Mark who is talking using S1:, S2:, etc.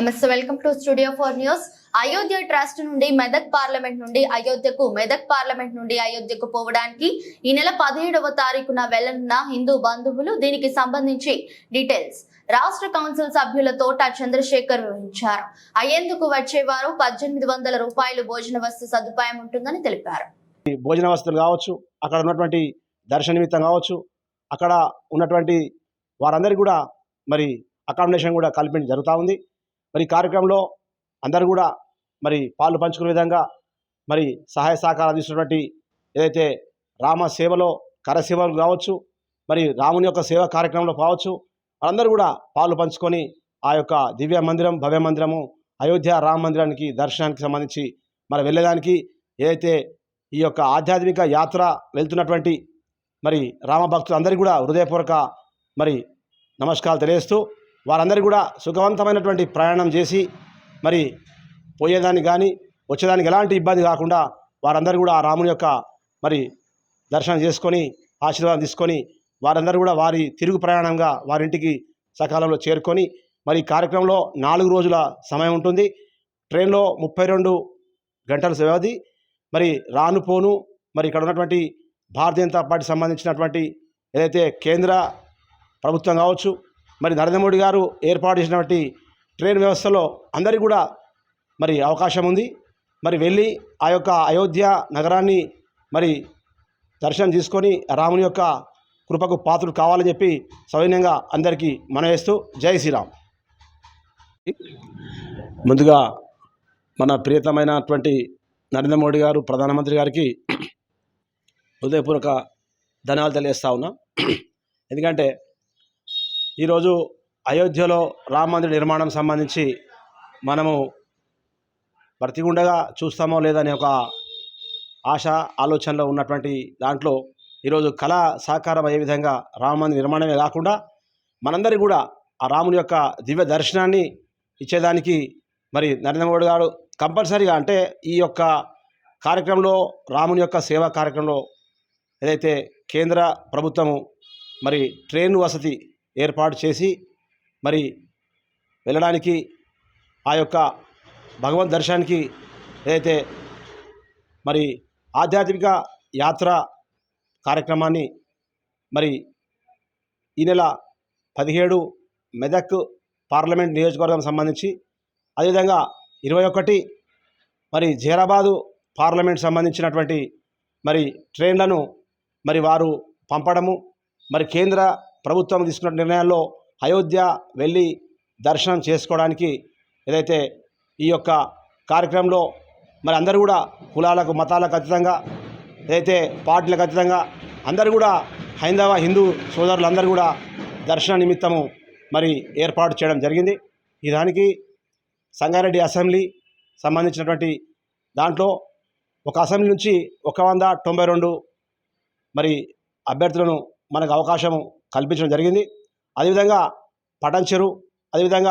S1: నమస్తే, welcome to studio 4 news. Ayodhya trust నుండి Medak parliament నుండి అయోధ్యకు, మెదక్ పార్లమెంట్ నుండి అయోధ్యకు పోవడానికి ఈ నెల 17వ తారీఖున వెళ్లనున్న హిందూ బంధువులు దీనికి సంబంధించి డీటెయిల్స్ రాష్ట్ర కౌన్సిల్ సభ్యుల తోట చంద్రశేఖర్ వివరించారు. అయ్యేందుకు వచ్చేవారు 1800 రూపాయలు భోజన వస్తు సదుపాయం ఉంటుందని తెలిపారు.
S2: భోజన వస్తువులు కావచ్చు, అక్కడ ఉన్నటువంటి దర్శన నిమిత్తం కావచ్చు, అక్కడ ఉన్నటువంటి వారందరికీ కూడా మరి అకామిడేషన్ కూడా కల్పించడం జరుగుతూ ఉంది. మరి కార్యక్రమంలో అందరూ కూడా మరి పాలు పంచుకునే విధంగా మరి సహాయ సహకారాలు అందిస్తున్నటువంటి ఏదైతే రామ సేవలో కరసేవలు కావచ్చు, మరి రాముని యొక్క సేవా కార్యక్రమంలో కావచ్చు, అందరూ కూడా పాలు పంచుకొని ఆ యొక్క దివ్య మందిరం, భవ్య మందిరము అయోధ్య రామ మందిరానికి దర్శనానికి సంబంధించి మరి వెళ్ళేదానికి ఏదైతే ఈ యొక్క ఆధ్యాత్మిక యాత్ర వెళ్తున్నటువంటి మరి రామ భక్తులందరికీ కూడా హృదయపూర్వక మరి నమస్కారాలు తెలియజేస్తూ వారందరికీ కూడా సుఖవంతమైనటువంటి ప్రయాణం చేసి మరి పోయేదానికి కానీ వచ్చేదానికి ఎలాంటి ఇబ్బంది కాకుండా వారందరూ కూడా ఆ రాముని యొక్క మరి దర్శనం చేసుకొని ఆశీర్వాదం తీసుకొని వారందరూ కూడా వారి తిరుగు ప్రయాణంగా వారింటికి సకాలంలో చేరుకొని మరి కార్యక్రమంలో 4 రోజుల సమయం ఉంటుంది. ట్రైన్లో 32 గంటల వ్యవధి. మరి రాను పోను మరి ఇక్కడ ఉన్నటువంటి భారతీయ జనతా పార్టీ సంబంధించినటువంటి ఏదైతే కేంద్ర ప్రభుత్వం కావచ్చు, మరి నరేంద్ర మోడీ గారు ఏర్పాటు చేసినటువంటి ట్రైన్ వ్యవస్థలో అందరికీ కూడా మరి అవకాశం ఉంది. మరి వెళ్ళి ఆ యొక్క అయోధ్య నగరాన్ని మరి దర్శనం చేసుకొని రాముని యొక్క కృపకు పాత్రులు కావాలని చెప్పి సవినయంగా అందరికీ మనవేస్తూ జై శ్రీరామ్. ముందుగా మన ప్రియతమైనటువంటి నరేంద్ర మోడీ గారు ప్రధానమంత్రి గారికి హృదయపూర్వక ధన్యవాదాలు తెలియజేస్తా ఉన్నా. ఎందుకంటే ఈరోజు అయోధ్యలో రామ మందిర నిర్మాణం సంబంధించి మనము బ్రతికుండగా చూస్తామో లేదనే ఒక ఆశ ఆలోచనలో ఉన్నటువంటి దాంట్లో ఈరోజు కళ సాకారం అయ్యే విధంగా రామ మందిర నిర్మాణమే కాకుండా మనందరికీ కూడా ఆ రాముని యొక్క దివ్య దర్శనాన్ని ఇచ్చేదానికి మరి నరేంద్ర మోడీ గారు కంపల్సరీగా అంటే ఈ యొక్క కార్యక్రమంలో రాముని యొక్క సేవా కార్యక్రమంలో ఏదైతే కేంద్ర ప్రభుత్వము మరి ట్రైన్ వసతి ఏర్పాటు చేసి మరి వెళ్ళడానికి ఆ యొక్క భగవంత్ దర్శనానికి ఏదైతే మరి ఆధ్యాత్మిక యాత్ర కార్యక్రమాన్ని మరి ఈ నెల 17 మెదక్ పార్లమెంట్ నియోజకవర్గం సంబంధించి, అదేవిధంగా 21 మరి జైరాబాదు పార్లమెంట్ సంబంధించినటువంటి మరి ట్రైన్లను మరి వారు పంపడము, మరి కేంద్ర ప్రభుత్వం తీసుకున్న నిర్ణయాల్లో అయోధ్య వెళ్ళి దర్శనం చేసుకోవడానికి ఏదైతే ఈ యొక్క కార్యక్రమంలో మరి అందరూ కూడా కులాలకు మతాలకు అతీతంగా ఏదైతే పార్టీలకు అతీతంగా అందరూ కూడా హైందవ హిందూ సోదరులందరూ కూడా దర్శన నిమిత్తము మరి ఏర్పాటు చేయడం జరిగింది. ఈ దానికి సంగారెడ్డి అసెంబ్లీ సంబంధించినటువంటి దాంట్లో ఒక అసెంబ్లీ నుంచి 192 మరి అభ్యర్థులను మనకు అవకాశం కల్పించడం జరిగింది. అదేవిధంగా పటంచెరు, అదేవిధంగా